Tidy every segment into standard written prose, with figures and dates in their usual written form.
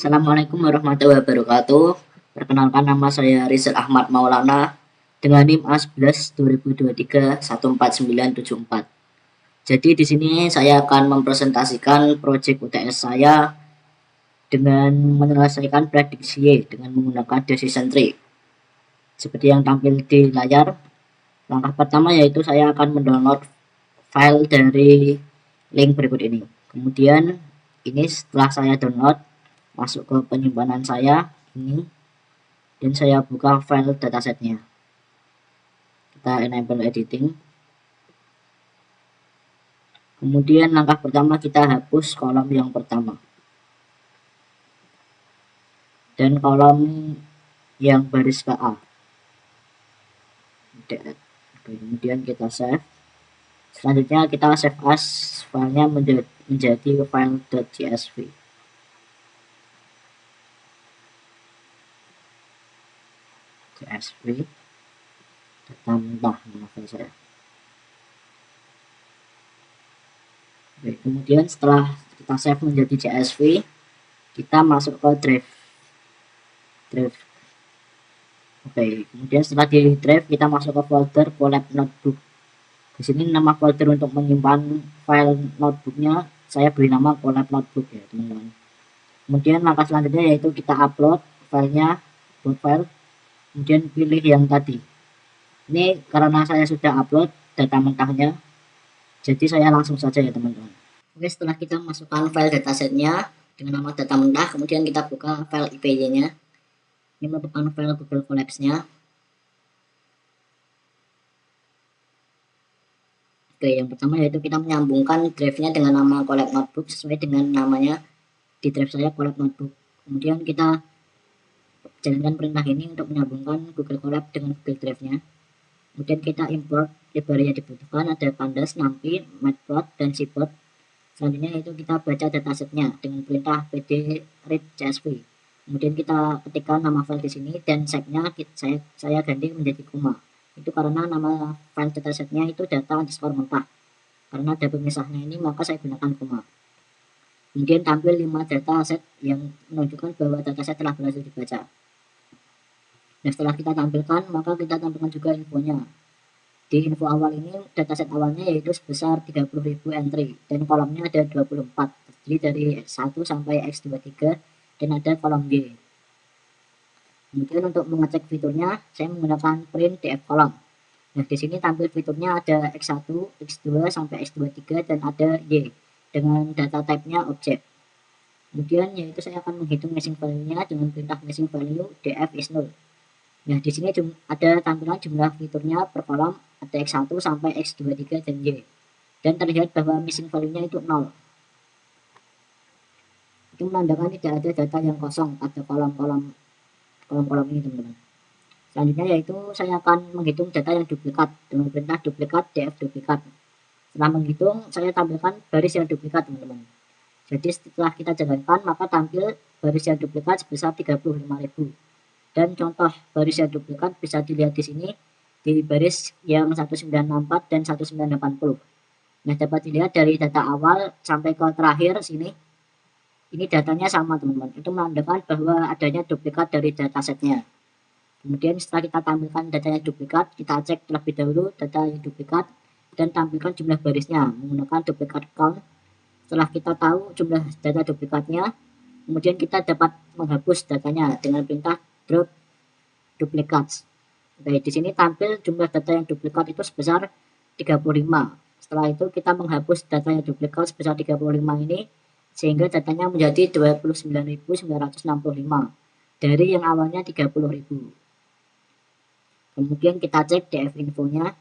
Assalamualaikum warahmatullahi wabarakatuh. Perkenalkan, nama saya Rizal Ahmad Maulana dengan NIM A11 2023 14974. Jadi di sini saya akan mempresentasikan proyek UTS saya dengan menyelesaikan prediksi Y dengan menggunakan decision tree. Seperti yang tampil di layar, langkah pertama yaitu saya akan mendownload file dari link berikut ini. Kemudian ini setelah saya download, masuk ke penyimpanan saya ini, dan saya buka file datasetnya. Kita enable editing. Kemudian langkah pertama kita hapus kolom yang pertama dan kolom yang baris ke A. Kemudian kita save. Selanjutnya kita save as, filenya menjadi file .csv. CSV data mentah nama file saya. Oke, kemudian setelah kita save menjadi CSV, kita masuk ke drive. Oke, kemudian setelah di drive kita masuk ke folder collab notebook. Di sini nama folder untuk menyimpan file notebooknya saya beri nama collab notebook ya teman-teman. Kemudian langkah selanjutnya yaitu kita upload filenya, upload file, kemudian pilih yang tadi. Ini karena saya sudah upload data mentahnya, jadi saya langsung saja ya teman-teman. Oke, setelah kita masukkan file datasetnya dengan nama data mentah, kemudian kita buka file IPY-nya. Ini merupakan file Google Colabs-nya. Oke, yang pertama yaitu kita menyambungkan drive-nya dengan nama Colab Notebook sesuai dengan namanya di drive saya Colab Notebook. Kemudian kita jalankan perintah ini untuk menyambungkan Google Colab dengan Google Drive-nya. Kemudian kita import library yang dibutuhkan, ada pandas, numpy, matplot, dan cplot. Selanjutnya yaitu kita baca datasetnya dengan perintah pd read csv. Kemudian kita ketikkan nama file di sini dan save-nya saya ganti menjadi koma. Itu karena nama file datasetnya itu data underscore mentah. Karena ada pemisahnya ini maka saya gunakan koma. Kemudian tampil 5 dataset yang menunjukkan bahwa dataset telah berhasil dibaca. Nah, setelah kita tampilkan, maka kita tampilkan juga infonya. Di info awal ini, dataset awalnya yaitu sebesar 30.000 entry, dan kolomnya ada 24, terdiri dari X1 sampai X23, dan ada kolom Y. Kemudian untuk mengecek fiturnya, saya menggunakan print df kolom. Nah, di sini tampil fiturnya ada X1, X2 sampai X23, dan ada Y, dengan data type-nya objek. Kemudian yaitu saya akan menghitung missing value-nya dengan perintah missing value df is null. Nah, di sini ada tampilan jumlah fiturnya per kolom, ada X1 sampai X23 dan Y. Dan terlihat bahwa missing value-nya itu 0. Itu menandakan tidak ada data yang kosong pada kolom-kolom ini, teman-teman. Selanjutnya yaitu saya akan menghitung data yang duplikat dengan perintah duplikat df duplikat. Setelah menghitung, saya tampilkan baris yang duplikat, teman-teman. Jadi setelah kita jalankan, maka tampil baris yang duplikat sebesar 35.000. Dan contoh baris yang duplikat bisa dilihat di sini di baris yang 1964 dan 1980. Nah, dapat dilihat dari data awal sampai ke terakhir sini, ini datanya sama, teman-teman. Itu menandakan bahwa adanya duplikat dari datasetnya. Kemudian setelah kita tampilkan datanya duplikat, kita cek terlebih dahulu data yang duplikat dan tampilkan jumlah barisnya menggunakan duplikat count. Setelah kita tahu jumlah data duplikatnya, kemudian kita dapat menghapus datanya dengan perintah drop duplicates. Oke, di sini tampil jumlah data yang duplikat itu sebesar 35. Setelah itu kita menghapus data yang duplikat sebesar 35 ini sehingga datanya menjadi 29.965 dari yang awalnya 30.000. Kemudian kita cek df infonya.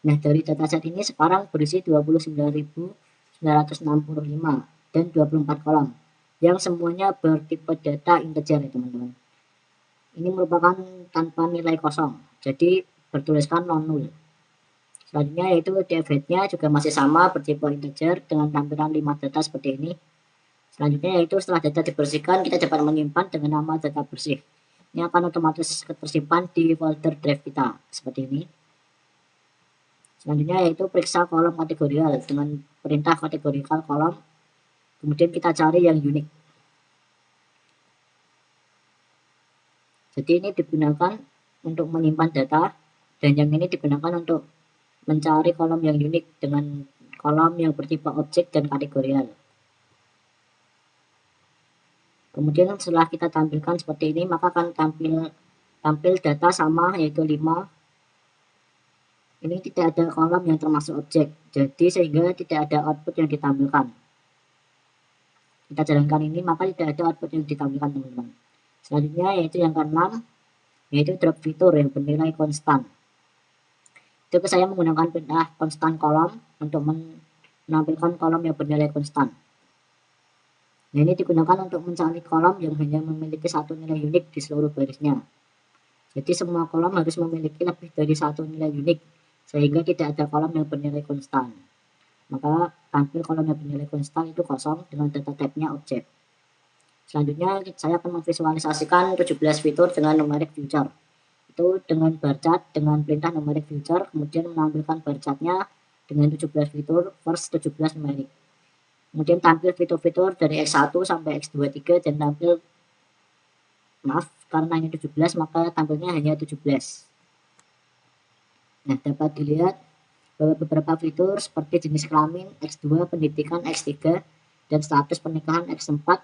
Nah, dari dataset ini sekarang berisi 29.965 dan 24 kolom yang semuanya bertipe data integer ya teman-teman. Ini merupakan tanpa nilai kosong, jadi bertuliskan non null. Selanjutnya yaitu df head-nya juga masih sama bertipe integer dengan tampilan 5 data seperti ini. Selanjutnya yaitu setelah data dibersihkan, kita dapat menyimpan dengan nama data bersih. Ini akan otomatis tersimpan di folder drive kita seperti ini. Selanjutnya yaitu periksa kolom kategorial dengan perintah kategorical kolom. kemudian kita cari yang unik. Jadi ini digunakan untuk menyimpan data, dan yang ini digunakan untuk mencari kolom yang unik dengan kolom yang bertipe objek dan kategorial. Kemudian setelah kita tampilkan seperti ini, maka akan tampil data sama, yaitu 5. Ini tidak ada kolom yang termasuk objek, jadi sehingga tidak ada output yang ditampilkan. Kita jalankan ini, maka tidak ada output yang ditampilkan, teman-teman. Selanjutnya yaitu yang ke-6, yaitu drop fitur yang bernilai konstan. Itu saya menggunakan perintah konstan kolom untuk menampilkan kolom yang bernilai konstan. Nah, ini digunakan untuk mencari kolom yang hanya memiliki satu nilai unik di seluruh barisnya. Jadi semua kolom harus memiliki lebih dari satu nilai unik, sehingga tidak ada kolom yang bernilai konstan. Maka tampil kolom yang bernilai konstan itu kosong dengan data type-nya objek. Selanjutnya saya akan memvisualisasikan 17 fitur dengan numeric future. Itu dengan bar chart dengan perintah numeric future, kemudian menampilkan bar chartnya dengan 17 fitur first 17 numeric. Kemudian tampil fitur-fitur dari X1 sampai X23 dan tampil, maaf, karena ini 17 maka tampilnya hanya 17. Nah, dapat dilihat bahwa beberapa fitur seperti jenis kelamin X2, pendidikan X3, dan status pernikahan X4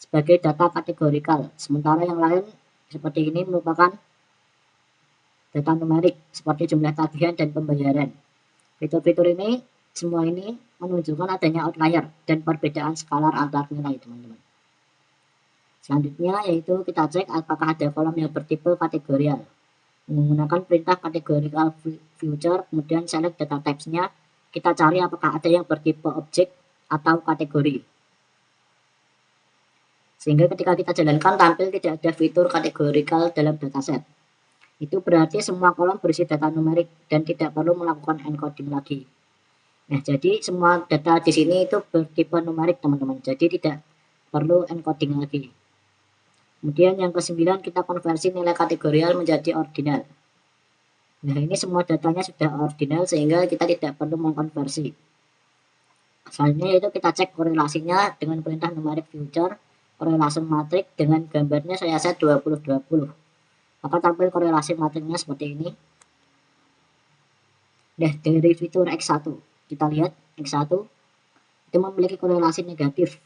sebagai data kategorikal, sementara yang lain seperti ini merupakan data numerik seperti jumlah tagihan dan pembayaran. Fitur-fitur ini semua ini menunjukkan adanya outlier dan perbedaan skalar antar nilai, teman-teman. Selanjutnya yaitu kita cek apakah ada kolom yang bertipe kategorial. Menggunakan perintah categorical future, kemudian select data types-nya, kita cari apakah ada yang bertipe objek atau kategori. Sehingga ketika kita jalankan tampil tidak ada fitur categorical dalam dataset. Itu berarti semua kolom berisi data numerik dan tidak perlu melakukan encoding lagi. Nah, jadi semua data di sini itu bertipe numerik, teman-teman. Jadi tidak perlu encoding lagi. Kemudian yang ke-9 kita konversi nilai kategorial menjadi ordinal. Nah, ini semua datanya sudah ordinal sehingga kita tidak perlu mengkonversi. Selanjutnya itu kita cek korelasinya dengan perintah numeric future, correlation matrix dengan gambarnya saya set 20-20. Maka tampil korelasi matriknya seperti ini. Nah, dari fitur X1 kita lihat X1 itu memiliki korelasi negatif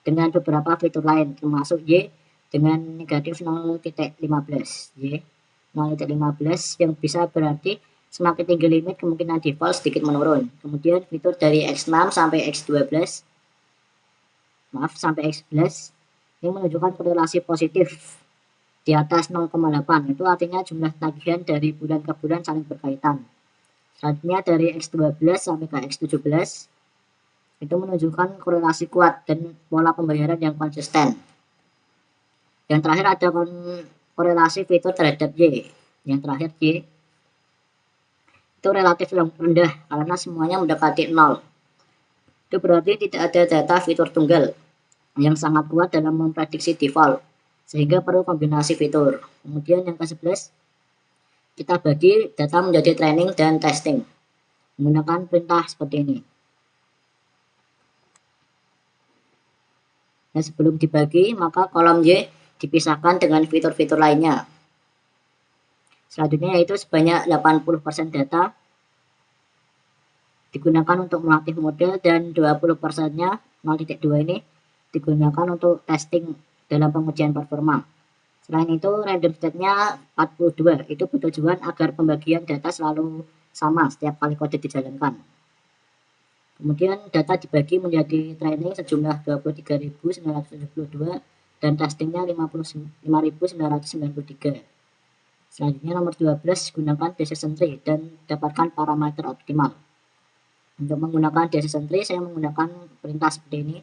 dengan beberapa fitur lain, termasuk Y dengan negatif 0,15, Y 0,15 yang bisa berarti semakin tinggi limit kemungkinan default sedikit menurun. Kemudian fitur dari X6 sampai X12, maaf sampai X11 ini menunjukkan korelasi positif di atas 0,8, itu artinya jumlah tagihan dari bulan ke bulan saling berkaitan. Selanjutnya dari X12 sampai ke X17 itu menunjukkan korelasi kuat dan pola pembayaran yang konsisten. Yang terakhir ada korelasi fitur terhadap Y. Yang terakhir Y itu relatif rendah karena semuanya mendekati 0. Itu berarti tidak ada data fitur tunggal yang sangat kuat dalam memprediksi default, sehingga perlu kombinasi fitur. Kemudian yang ke-11 kita bagi data menjadi training dan testing menggunakan perintah seperti ini. Nah, sebelum dibagi maka kolom Y dipisahkan dengan fitur-fitur lainnya. Selanjutnya yaitu sebanyak 80% data digunakan untuk melatih model dan 20%-nya 0.2 ini digunakan untuk testing dalam pengujian performa. Selain itu random state-nya 42, itu bertujuan agar pembagian data selalu sama setiap kali kode dijalankan. Kemudian data dibagi menjadi training sejumlah 23.972 dan testingnya 55.993. Selanjutnya nomor 12 gunakan decision tree dan dapatkan parameter optimal. Untuk menggunakan decision tree saya menggunakan perintah seperti ini.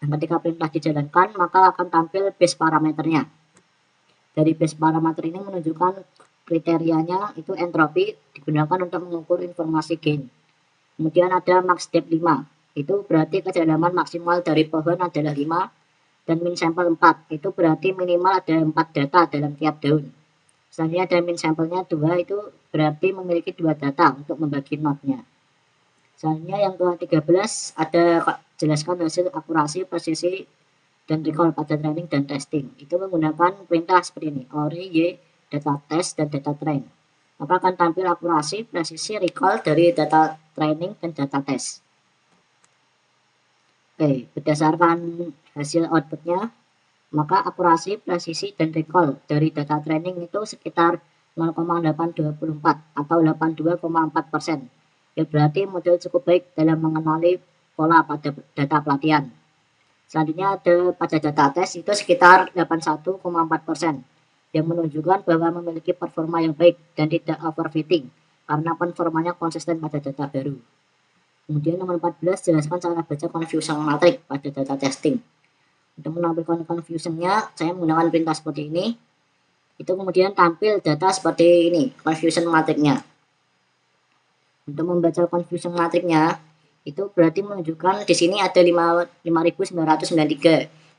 Dan ketika perintah dijalankan maka akan tampil base parameternya. Dari base parameter ini menunjukkan kriterianya itu entropi digunakan untuk mengukur informasi gain. Kemudian ada max depth 5, itu berarti kedalaman maksimal dari pohon adalah 5, dan min sampel 4, itu berarti minimal ada 4 data dalam tiap daun. Selanjutnya ada min sampelnya 2, itu berarti memiliki 2 data untuk membagi node-nya. Selanjutnya yang ke-13 ada jelaskan hasil akurasi, presisi, dan recall pada training dan testing. Itu menggunakan perintah seperti ini, ori y data test dan data train. Maka akan tampil akurasi, presisi, recall dari data training dan data test. Oke, berdasarkan hasil outputnya, maka akurasi, presisi, dan recall dari data training itu sekitar 0,824 atau 82,4%. Ya berarti model cukup baik dalam mengenali pola pada data pelatihan. Selanjutnya ada pada data test itu sekitar 81,4%, yang menunjukkan bahwa memiliki performa yang baik dan tidak overfitting karena performanya konsisten pada data baru. Kemudian nomor 14, jelaskan cara baca confusion matrix pada data testing. Untuk menampilkan confusionnya, saya menggunakan perintah seperti ini. Itu kemudian tampil data seperti ini, confusion matrixnya. Untuk membaca confusion matrixnya, itu berarti menunjukkan di sini ada 5.993.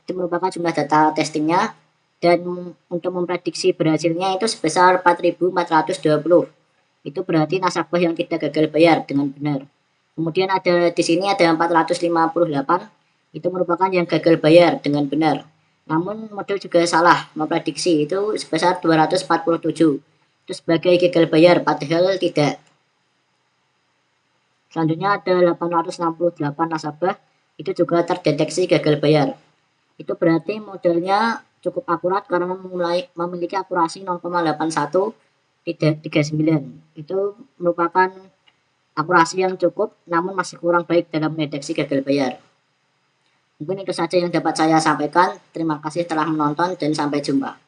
Itu merupakan jumlah data testingnya. Dan untuk memprediksi berhasilnya itu sebesar 4.420. Itu berarti nasabah yang tidak gagal bayar dengan benar. Kemudian ada di sini ada 458. Itu merupakan yang gagal bayar dengan benar. Namun model juga salah memprediksi itu sebesar 247. Itu sebagai gagal bayar padahal tidak. Selanjutnya ada 868 nasabah itu juga terdeteksi gagal bayar. Itu berarti modelnya cukup akurat karena memiliki akurasi 0,8139. Itu merupakan akurasi yang cukup namun masih kurang baik dalam mendeteksi gagal bayar. Mungkin itu saja yang dapat saya sampaikan. Terima kasih telah menonton dan sampai jumpa.